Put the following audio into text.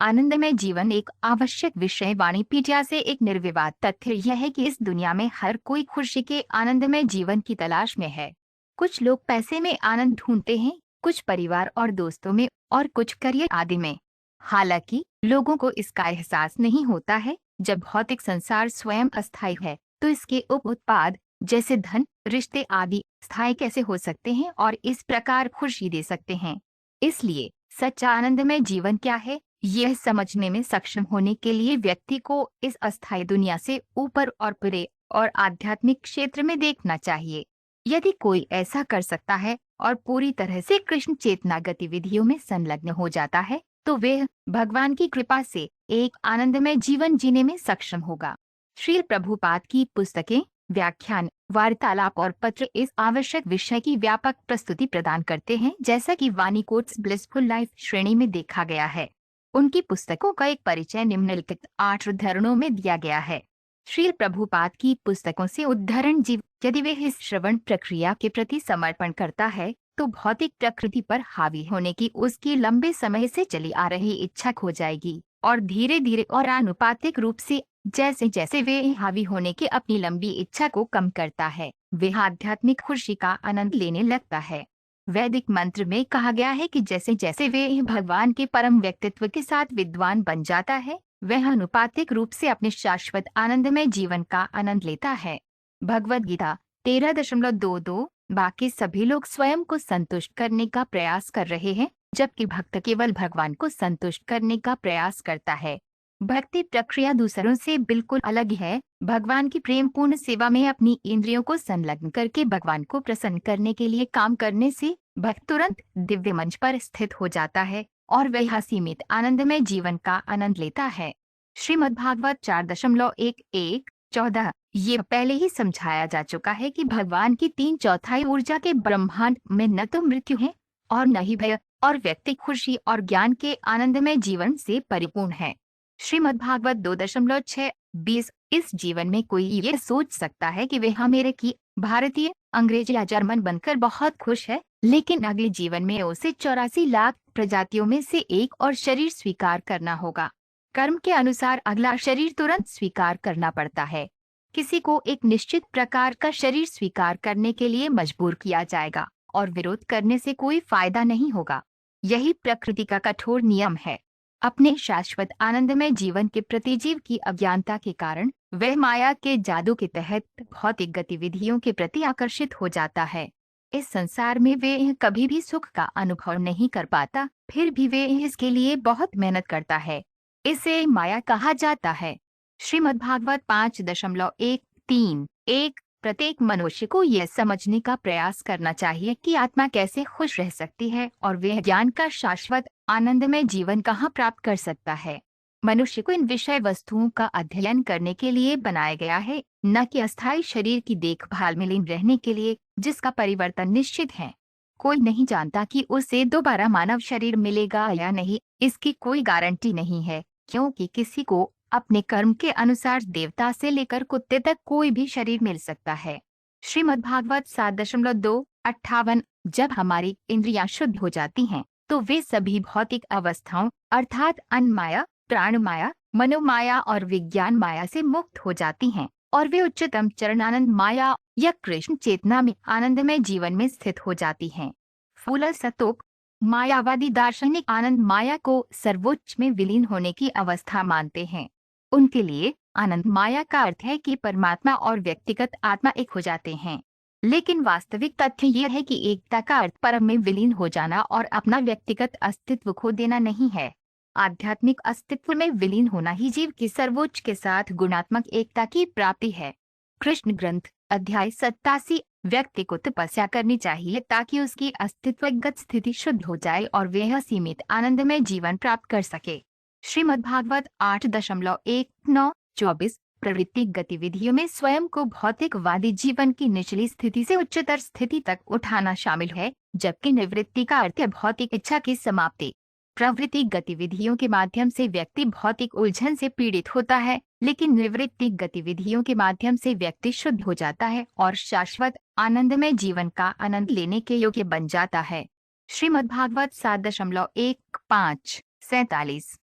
आनंदमय जीवन एक आवश्यक विषय। वाणीपीडिया से एक निर्विवाद तथ्य यह है कि इस दुनिया में हर कोई खुशी के आनंदमय जीवन की तलाश में है। कुछ लोग पैसे में आनंद ढूंढते हैं, कुछ परिवार और दोस्तों में, और कुछ करियर आदि में। हालांकि लोगों को इसका एहसास नहीं होता है। जब भौतिक संसार स्वयं अस्थायी है, तो इसके उप उत्पाद जैसे धन, रिश्ते आदि स्थायी कैसे हो सकते हैं और इस प्रकार खुशी दे सकते हैं। इसलिए सच्चा आनंदमय जीवन क्या है, यह समझने में सक्षम होने के लिए व्यक्ति को इस अस्थायी दुनिया से ऊपर और परे और आध्यात्मिक क्षेत्र में देखना चाहिए। यदि कोई ऐसा कर सकता है और पूरी तरह से कृष्ण चेतना गतिविधियों में संलग्न हो जाता है, तो वह भगवान की कृपा से एक आनंदमय जीवन जीने में सक्षम होगा। श्रील प्रभुपाद की पुस्तकें, व्याख्यान, वार्तालाप और पत्र इस आवश्यक विषय की व्यापक प्रस्तुति प्रदान करते हैं, जैसा कि वाणी कोट्स ब्लिसफुल लाइफ श्रेणी में देखा गया है। उनकी पुस्तकों का एक परिचय निम्नलिखित 8 उद्धरणों में दिया गया है। श्रील प्रभुपाद की पुस्तकों से उद्धरण जीव यदि वे इस श्रवण प्रक्रिया के प्रति समर्पण करता है, तो भौतिक प्रकृति पर हावी होने की उसकी लंबे समय से चली आ रही इच्छा खो जाएगी और धीरे धीरे और आनुपातिक रूप से जैसे जैसे वे हावी होने की अपनी लंबी इच्छा को कम करता है, वह आध्यात्मिक खुशी का आनंद लेने लगता है। वैदिक मंत्र में कहा गया है कि जैसे जैसे वे भगवान के परम व्यक्तित्व के साथ विद्वान बन जाता है, वह अनुपातिक रूप से अपने शाश्वत आनंदमय जीवन का आनंद लेता है। भगवद गीता 13.22। बाकी सभी लोग स्वयं को संतुष्ट करने का प्रयास कर रहे हैं, जबकि भक्त केवल भगवान को संतुष्ट करने का प्रयास करता है। भक्ति प्रक्रिया दूसरों से बिल्कुल अलग है। भगवान की प्रेमपूर्ण सेवा में अपनी इंद्रियों को संलग्न करके भगवान को प्रसन्न करने के लिए काम करने से भक्त तुरंत दिव्य मंच पर स्थित हो जाता है और वह असीमित आनंदमय जीवन का आनंद लेता है। श्रीमद्भागवत 4.11-14। ये पहले ही समझाया जा चुका है कि भगवान की 3/4 ऊर्जा के ब्रह्मांड में न तो मृत्यु है और न ही भय, और व्यक्ति खुशी और ज्ञान के आनंदमय जीवन से परिपूर्ण है। श्रीमद्भागवत 2.6-20। इस जीवन में कोई ये सोच सकता है कि वह अमेरिकी, भारतीय, अंग्रेज या जर्मन बनकर बहुत खुश है, लेकिन अगले जीवन में उसे 84 लाख प्रजातियों में से एक और शरीर स्वीकार करना होगा। कर्म के अनुसार अगला शरीर तुरंत स्वीकार करना पड़ता है। किसी को एक निश्चित प्रकार का शरीर स्वीकार करने के लिए मजबूर किया जाएगा और विरोध करने से कोई फायदा नहीं होगा। यही प्रकृति का कठोर नियम है। अपने शाश्वत आनंदमय जीवन के प्रति जीव की अज्ञानता के कारण वह माया के जादू के तहत भौतिक गतिविधियों के प्रति आकर्षित हो जाता है। इस संसार में वे कभी भी सुख का अनुभव नहीं कर पाता, फिर भी वे इसके लिए बहुत मेहनत करता है। इसे माया कहा जाता है। श्रीमद्भागवत 5.13-1। प्रत्येक मनुष्य को यह समझने का प्रयास करना चाहिए कि आत्मा कैसे खुश रह सकती है और वह ज्ञान का शाश्वत आनंदमय जीवन कहाँ प्राप्त कर सकता है। मनुष्य को इन विषय वस्तुओं का अध्ययन करने के लिए बनाया गया है, न कि अस्थायी शरीर की देखभाल में लीन रहने के लिए, जिसका परिवर्तन निश्चित है। कोई नहीं जानता कि उसे दोबारा मानव शरीर मिलेगा या नहीं। इसकी कोई गारंटी नहीं है, क्योंकि किसी को अपने कर्म के अनुसार देवता से लेकर कुत्ते तक कोई भी शरीर मिल सकता है। श्रीमद्भागवत 7.2-58। जब हमारी इंद्रियां शुद्ध हो जाती हैं, तो वे सभी भौतिक अवस्थाओं अर्थात अन्नमाया, प्राणमाया, मनोमाया और विज्ञान माया से मुक्त हो जाती हैं और वे उच्चतम चरणानंद माया या कृष्ण चेतना में आनंदमय जीवन में स्थित हो जाती हैं। फूल सतोप मायावादी दार्शनिक आनंद माया को सर्वोच्च में विलीन होने की अवस्था मानते हैं। उनके लिए आनंद माया का अर्थ है कि परमात्मा और व्यक्तिगत आत्मा एक हो जाते हैं, लेकिन वास्तविक तथ्य यह है कि एकता का अर्थ परम में विलीन हो जाना और अपना व्यक्तिगत अस्तित्व खो देना नहीं है। आध्यात्मिक अस्तित्व में विलीन होना ही जीव की सर्वोच्च के साथ गुणात्मक एकता की प्राप्ति है। कृष्ण ग्रंथ अध्याय 87। व्यक्ति को तपस्या करनी चाहिए ताकि उसकी अस्तित्वगत स्थिति शुद्ध हो जाए और वह सीमित आनंदमय जीवन प्राप्त कर सके। श्रीमद्भागवत 8.19-24। प्रवृत्ति गतिविधियों में स्वयं को भौतिकवादी जीवन की निचली स्थिति से उच्चतर स्थिति तक उठाना शामिल है, जबकि निवृत्ति का अर्थ है भौतिक इच्छा की समाप्ति। प्रवृत्ति गतिविधियों के माध्यम से व्यक्ति भौतिक उलझन से पीड़ित होता है, लेकिन निवृत्ति गतिविधियों के माध्यम से व्यक्ति शुद्ध हो जाता है और शाश्वत आनंदमय जीवन का आनंद लेने के योग्य बन जाता है। श्रीमद्भागवत 7.15-47।